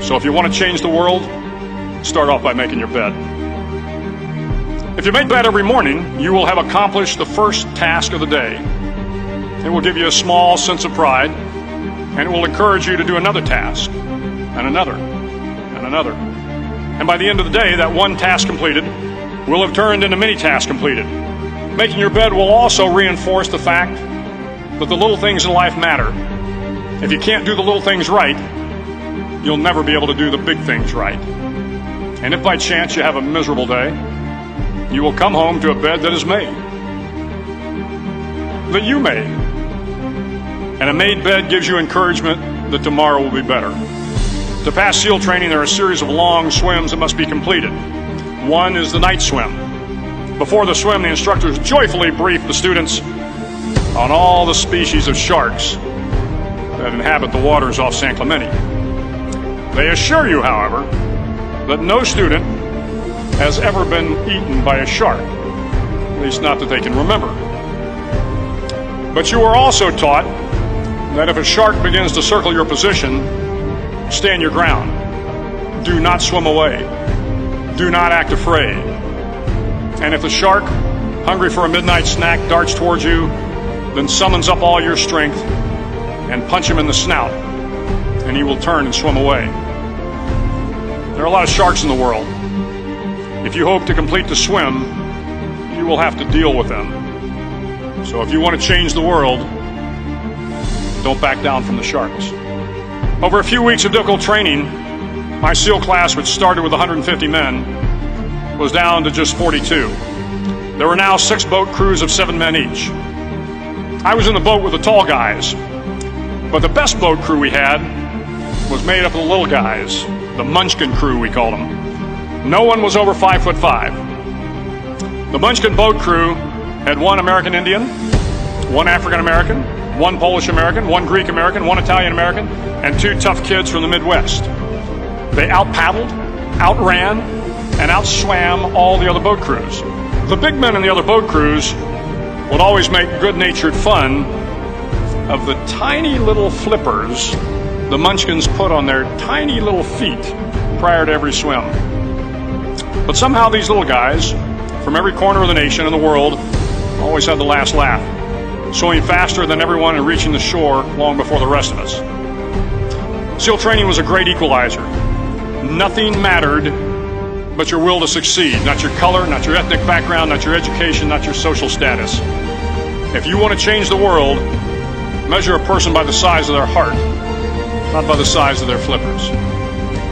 So if you want to change the world, start off by making your bed. If you make bed every morning, you will have accomplished the first task of the day. It will give you a small sense of pride, and it will encourage you to do another task, and another, and another. And by the end of the day, that one task completed will have turned into many tasks completed. Making your bed will also reinforce the fact that the little things in life matter. If you can't do the little things right, you'll never be able to do the big things right. And if by chance you have a miserable day, you will come home to a bed that is made, that you made. And a made bed gives you encouragement that tomorrow will be better. To pass SEAL training, there are a series of long swims that must be completed. One is the night swim. Before the swim, the instructors joyfully brief the students on all the species of sharks that inhabit the waters off San Clemente. They assure you, however, that no student has ever been eaten by a shark, at least not that they can remember. But you are also taught that if a shark begins to circle your position, stand your ground. Do not swim away. Do not act afraid. And if the shark, hungry for a midnight snack, darts towards you, then summons up all your strength and punch him in the snout, and he will turn and swim away. There are a lot of sharks in the world. If you hope to complete the swim, you will have to deal with them. So if you want to change the world, don't back down from the sharks. Over a few weeks of difficult training, my SEAL class, which started with 150 men, was down to just 42. There were now 6 boat crews of 7 men each. I was in the boat with the tall guys, but the best boat crew we had was made up of the little guys, the Munchkin crew, we called them. No one was over 5'5". The Munchkin boat crew had 1 American Indian, 1 African American, 1 Polish American, 1 Greek American, 1 Italian American, and 2 tough kids from the Midwest. They out-paddled, outran, and outswam all the other boat crews. The big men in the other boat crews would always make good-natured fun of the tiny little flippers the Munchkins put on their tiny little feet prior to every swim. But somehow these little guys from every corner of the nation and the world always had the last laugh, swimming faster than everyone and reaching the shore long before the rest of us. SEAL training was a great equalizer. Nothing mattered but your will to succeed, not your color, not your ethnic background, not your education, not your social status. If you want to change the world, measure a person by the size of their heart, not by the size of their flippers.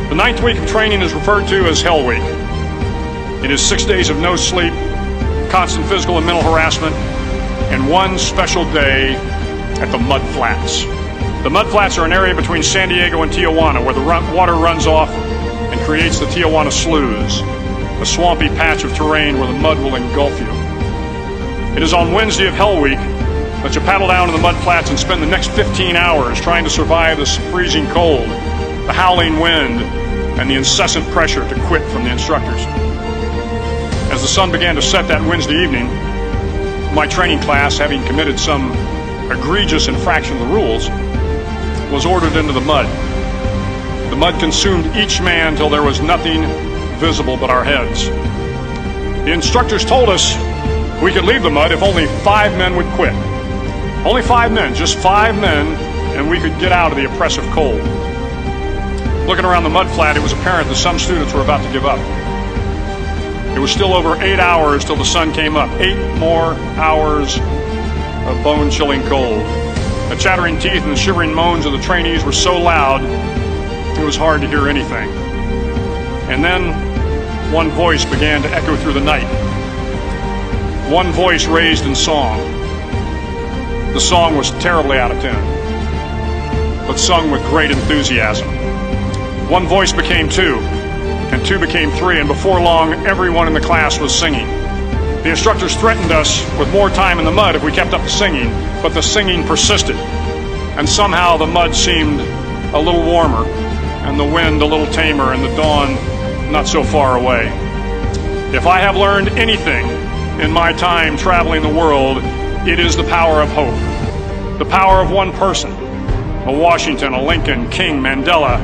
The 9th week of training is referred to as Hell Week. It is 6 days of no sleep, constant physical and mental harassment, and 1 special day at the Mud Flats. The Mud Flats are an area between San Diego and Tijuana where the water runs off and creates the Tijuana Sloughs, a swampy patch of terrain where the mud will engulf you. It is on Wednesday of Hell Week that you paddle down to the Mud Flats and spend the next 15 hours trying to survive the freezing cold, the howling wind, and the incessant pressure to quit from the instructors. As the sun began to set that Wednesday evening, my training class, having committed some egregious infraction of the rules, was ordered into the mud. The mud consumed each man till there was nothing visible but our heads. The instructors told us we could leave the mud if only 5 men would quit. Only 5 men, just 5 men, and we could get out of the oppressive cold. Looking around the mud flat, it was apparent that some students were about to give up. It was still over 8 hours till the sun came up. 8 more hours of bone-chilling cold. The chattering teeth and the shivering moans of the trainees were so loud, it was hard to hear anything. And then one voice began to echo through the night. One voice raised in song. The song was terribly out of tune, but sung with great enthusiasm. One voice became 2, and 2 became 3, and before long, everyone in the class was singing. The instructors threatened us with more time in the mud if we kept up the singing, but the singing persisted, and somehow the mud seemed a little warmer, and the wind a little tamer, and the dawn not so far away. If I have learned anything in my time traveling the world, it is the power of hope. The power of one person, a Washington, a Lincoln, King, Mandela,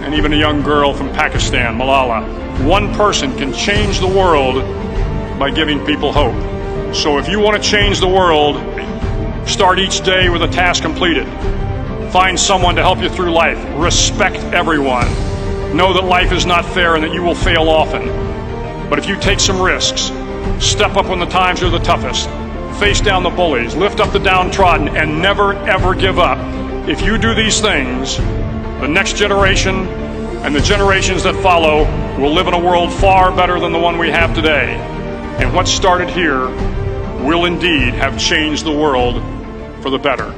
and even a young girl from Pakistan, Malala. One person can change the world by giving people hope. So if you want to change the world, start each day with a task completed. Find someone to help you through life. Respect everyone. Know that life is not fair and that you will fail often. But if you take some risks, step up when the times are the toughest, face down the bullies, lift up the downtrodden, and never ever give up. If you do these things, the next generation and the generations that follow will live in a world far better than the one we have today. And what started here will indeed have changed the world for the better.